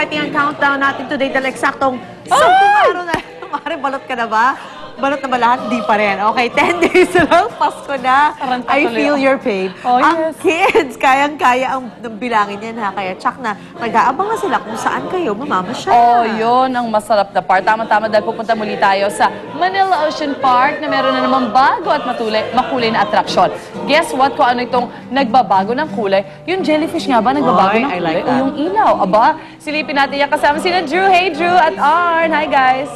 checking ang countdown natin today dahil eksaktong 10 araw na. Mare, balot ka na ba? Balot na ba lahat? Di pa rin. Okay, 10 days na lang, Pasko na. I feel your pain. Oh, ang kids, kayang-kaya ang bilangin yan ha. Kaya tsak na, nag-aabang na sila kung saan kayo mamamasyal. Oh, yun ang masarap na part. Tama-tama dahil pupunta muli tayo sa Manila Ocean Park na meron na namang bago at makulay na atraksyon. Guess what? Kung ano itong nagbabago ng kulay? Yung jellyfish nga ba nagbabago ng kulay? I like o yung ilaw? Aba, silipin natin yan kasama sila Drew. Hey, Drew at Arn. Hi, guys.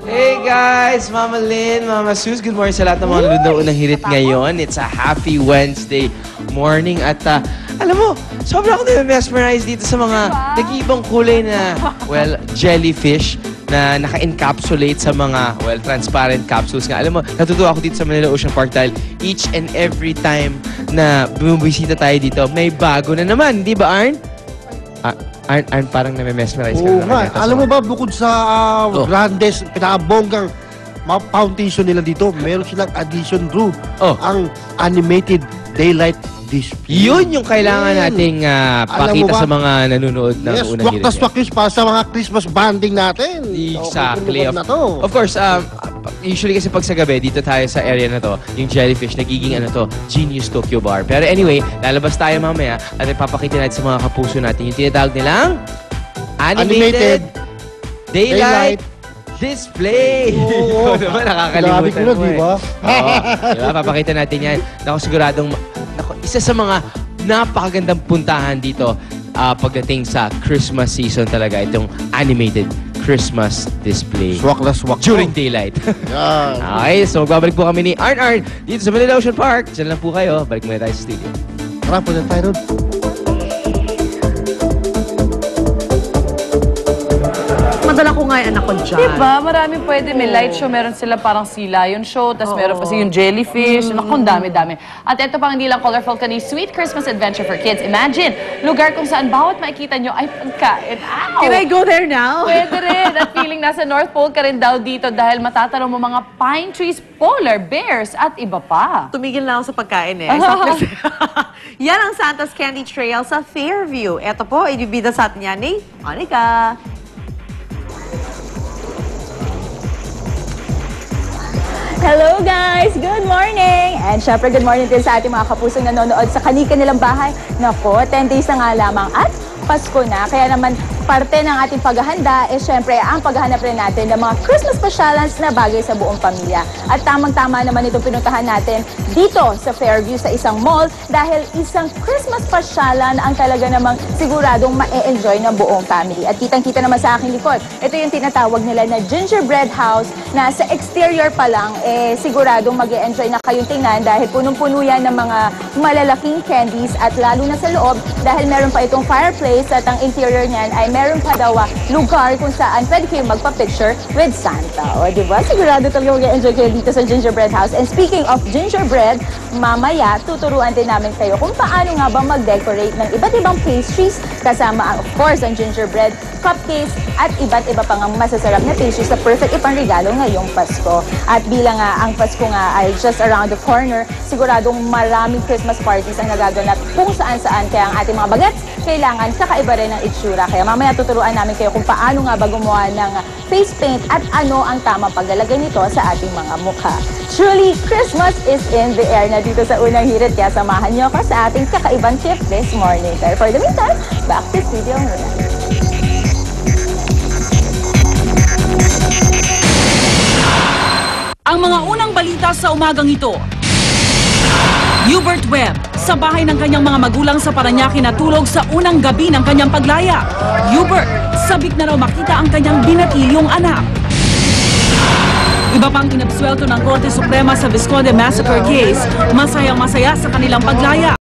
Hey guys! Mama Lynn, Mama Sus, good morning sa lahat ng mga nanonood ng Unang Hirit ngayon. It's a happy Wednesday morning at alam mo, sobrang ako na-mesmerize dito sa mga nag-iibang kulay na, well, jellyfish na naka-encapsulate sa mga, well, transparent capsules nga. Alam mo, natutuwa ako dito sa Manila Ocean Park dahil each and every time na bumibisita tayo dito, may bago na naman. Di ba, Arn? Arn, parang nami-mesmerize ka Oo na. nga. Alam mo ba, bukod sa grandes, pinakabonggang foundation nila dito, meron silang addition, Drew, ang animated daylight display. Yun yung kailangan nating pakita sa mga nanonood ng Yes, Unang swak Hirit. na swak yun para sa mga Christmas banding natin. Exactly. Na to. Of course, usually kasi pag sa gabi, dito tayo sa area na to, yung jellyfish, nagiging Genius Tokyo Bar. Pero anyway, lalabas tayo mamaya at ipapakita natin sa mga kapuso natin yung tinatawag nilang Animated Daylight Display. Oo. Diba, nakakalimutan Grabe ko na, mo di ba? Oo. Diba, papakita natin yan. Naku, siguradong, isa sa mga napakagandang puntahan dito pagdating sa Christmas season talaga, itong animated Christmas display. Swak na swak. During daylight. Yan. Okay, so magbabalik po kami ni Arn dito sa Manila Ocean Park. Diyan lang po kayo. Balik muna tayo sa studio. Tara, punta tayo doon. Madala ko nga yung anak ko dyan. Diba? Maraming pwede. May light show. Meron sila parang sea lion show. Tapos meron pa yung jellyfish. Naku, dami-dami. At ito pang hindi lang colorful kani Sweet Christmas Adventure for Kids. Imagine, lugar kung saan bawat makikita nyo ay pagkain. Ow! Can I go there now? Pwede rin. At feeling nasa North Pole ka rin daw dito dahil matatanong mo mga pine trees, polar bears, at iba pa. Tumigil na ako sa pagkain eh. Yan ang Santa's Candy Trail sa Fairview. Ito po, ibibida sa atin yan ni Monica. Hello guys! Good morning! And syempre good morning din sa ating mga kapusong nanonood sa kanilang bahay. Nako, 10 days na nga lamang at Pasko na. Kaya naman parte ng ating paghahanda syempre ang paghahanap rin natin ng mga Christmas pasyalans na bagay sa buong pamilya. At tamang-tama naman itong pinuntahan natin dito sa Fairview sa isang mall dahil isang Christmas pasyalan ang talaga namang siguradong ma-enjoy ng buong family. At kitang-kita naman sa aking likod, ito yung tinatawag nila na gingerbread house na sa exterior pa lang siguradong mag-e-enjoy na kayong tingnan dahil punong-puno yan ng mga malalaking candies at lalo na sa loob dahil meron pa itong fireplace at ang interior niyan ay meron pa daw lugar kung saan pwede kayo magpa-picture with Santa. O, diba? Sigurado talaga mag-enjoy kayo dito sa Gingerbread House. And speaking of gingerbread, mamaya tuturuan din namin kayo kung paano nga ba mag-decorate ng iba't ibang pastries kasama, of course, ang gingerbread, cupcakes, at iba't iba pang masasarap na pastries na perfect ipang-regalo ngayong Pasko. At bilang ang Pasko nga ay just around the corner, siguradong maraming Christmas parties ang nagaganap kung saan-saan. Kaya ang ating mga bagets, kailangan kakaiba rin ng itsura. Kaya mamaya tuturuan namin kayo kung paano nga ba gumawa ng face paint at ano ang tamang paglalagay nito sa ating mga mukha. Truly, Christmas is in the air na dito sa Unang Hirit. Kaya samahan niyo ako sa ating kakaibang trip this morning. Pero for the meantime, back to studio muna. Ang mga unang balita sa umagang ito. Hubert Webb, sa bahay ng kanyang mga magulang sa Parañaque natulog sa unang gabi ng kanyang paglaya. Hubert, sabik na raw makita ang kanyang binatilyong anak. Iba pang inabsuelto ng Korte Suprema sa Visconde Massacre case, masayang-masaya sa kanilang paglaya.